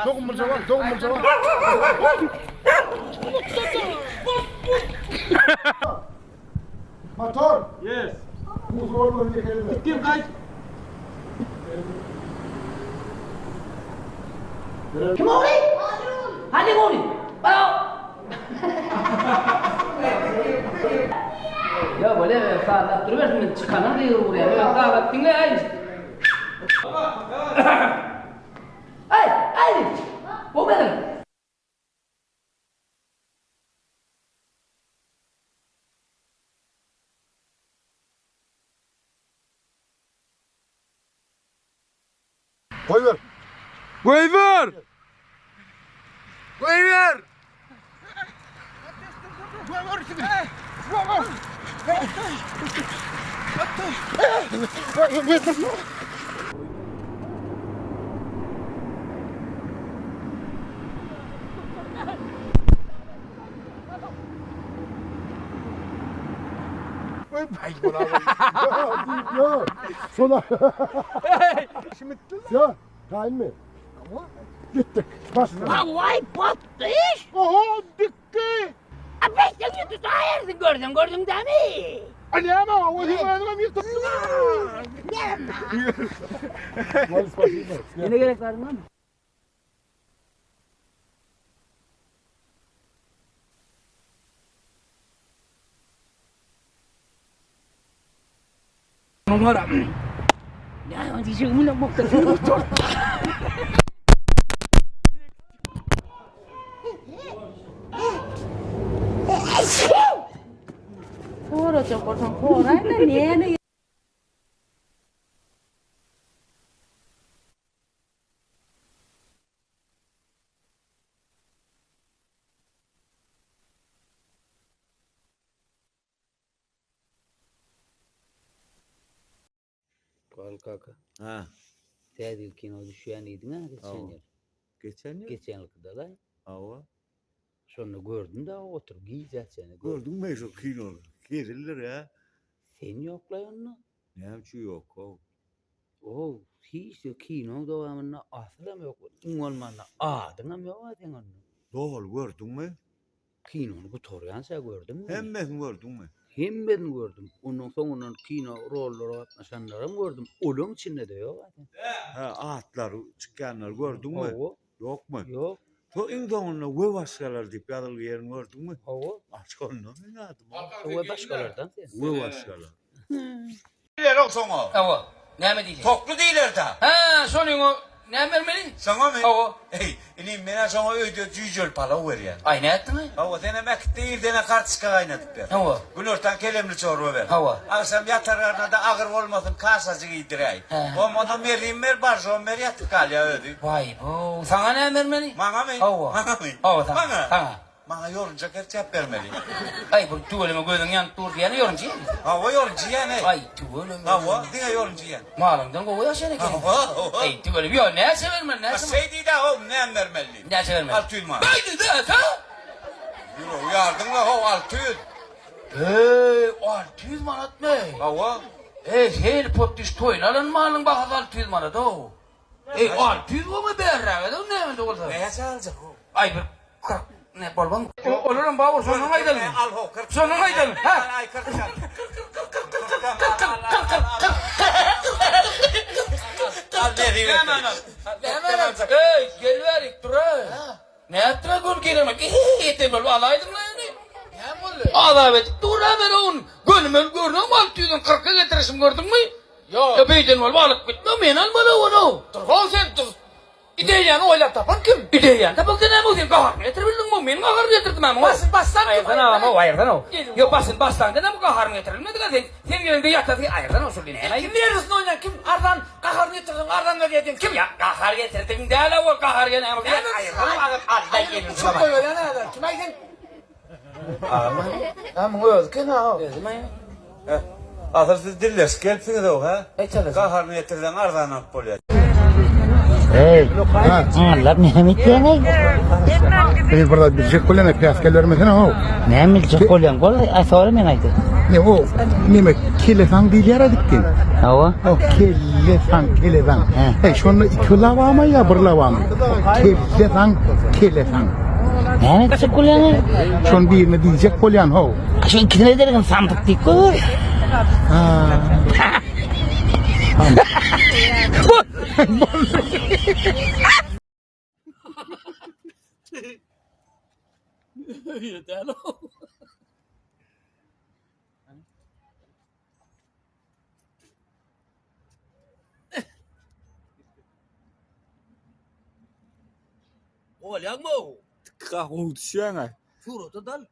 Dokunma. Motor. Yes. Gittim kaç. Kim oluyor? Hadi oluyor. Ya böyle saat duruyorsun çıkanın diyor buraya. Ben daha dinle ay. Ay. Bu benim. Koy ver. Koyver. Ya. Sola. Şimdi ya. Tayin mi? Gittik. Başla. Vay battış. Oho bitti. Abi sen yüzü sayırsın gördüm değil mi? Ali ama o himayını bir tuttum. Yine gerek var mı? Numara. Ya diyeceğim bunu muhtemelen. Koro chokotan koray na niye? Kanka. Ha. Tedil kino düşen iydin ha geçen Ava. yıl. Geçen yıl. Geçen yıl da. Ava. Sonra gördüm de oturup giyeceğiz seni. Gördün mü şu kino? Gerilir ya. Sen yokla onu. Ne yapçı yok o. O hiç de kino devamında asla mı yok. Olmanla adına mı yok zaten onu. Doğru gördün mü? Kinonu bu toryan sen gördün mü? Hem ben gördün mü? Hem ben gördüm. Onun sonundan kino rolleri atmışanları gördüm. Onun içinde de yok zaten. Ha atlar çıkanlar gördün mü? O Yok mu? yok. To indonla ve başkalar dip yadıl yerin gördün mü? O Aç onu ne adım? o başkalardan sen. Ve başkalar. Değiller o sana. O ne mi diyecek? Toklu değiller de. Ha sonun o ne vermeli? Sana mı? O Hey, inim bana sana öyle cücül pala ver ya. ay ne ettin mi? Hava denemek değil dene kartışka kaynadık der. O Günortan kelemli çorba ver. Hava. Akşam yatarlarına da ağır olmasın kasacı giydirey. He. Olmadan vereyim ver barşon ver yatıp kal ya ödü. Vay bu sana ne vermeli? Mana mı? Hava. Mana mı? Hava sana. Mana. Sana. Mana yorunca gerçek vermeli. Ay bu tuvalime gözün yan tur diyene yorumcu. Hava yorunca yani. Ay tuvalime. Hava dine yorunca yani. Malımdan kovuyor seni ki. Hava. Ay tuvalim yok ne severmen ne severmen. Şey değil de o ne vermeli? Ne severmen. Altı yıl mı? Haydi de ha. Euro yardım la o 600. 600 manat mı? Hava. Her pottiş toynalan malın bakaz 600 manat o. 600 o mu berra? Ne mi doğru? Neye çalacak o? Ay bir kalk ne balban. Olurum baba sonuna gidelim. Al ho 40. Sonuna gidelim. Ha? Ay 40. Al vereyim. Hemen al. Hemen. Ey gel verik dur ha. Ne etme gol giremek. Yeter bol alaydın lan yani. Ne oldu? Adavet dur hemen on. Gönlümün gördüm 600'ün 40'a getirişim gördün mü? Yok. Ya beyden var balık bitme men almadı onu. Dur ol sen dur. İdeyan oylap tapan kim? İdeyan. Tapan ne bu diye kahar getirebildin mi? Benim kahar getirdim ama. Bastan. Ayırdan ama o ayırdan o. Yok bastan da bu kahar getirilmedi ka sen gelinde yatadı ayırdan o söyledi. Kim diyorsun oyna kim? Ardan kahar getirdin ardan da dedin kim? Ya kahar getirdin de o kahar gene ama. Ayırdan Allah gelin. Çok koyuyor ya ne kadar? Kime gidin? Ama öz kena o. Ahır siz dilleş gelpsiniz o ha? Ne çalasın? Kaharını yetirden arzanan polya. Hey, Allah Mehmet diyene. Biz burada bir şey kullanak askerler mesela o. Ne milçik kolyan kol, sonra men aydı. Ne o? Ne kelefan değil yara diktin. Hava. O kelefan. Hey şunu iki lava mı ya bir lava mı? Kelefan. Ne milçik kolyan? Şunu birini diyecek polyan ho. Şu ikisine derim sandık dik ko. Yeter o. Olyan mı? Kahut şene. Şuru tutal.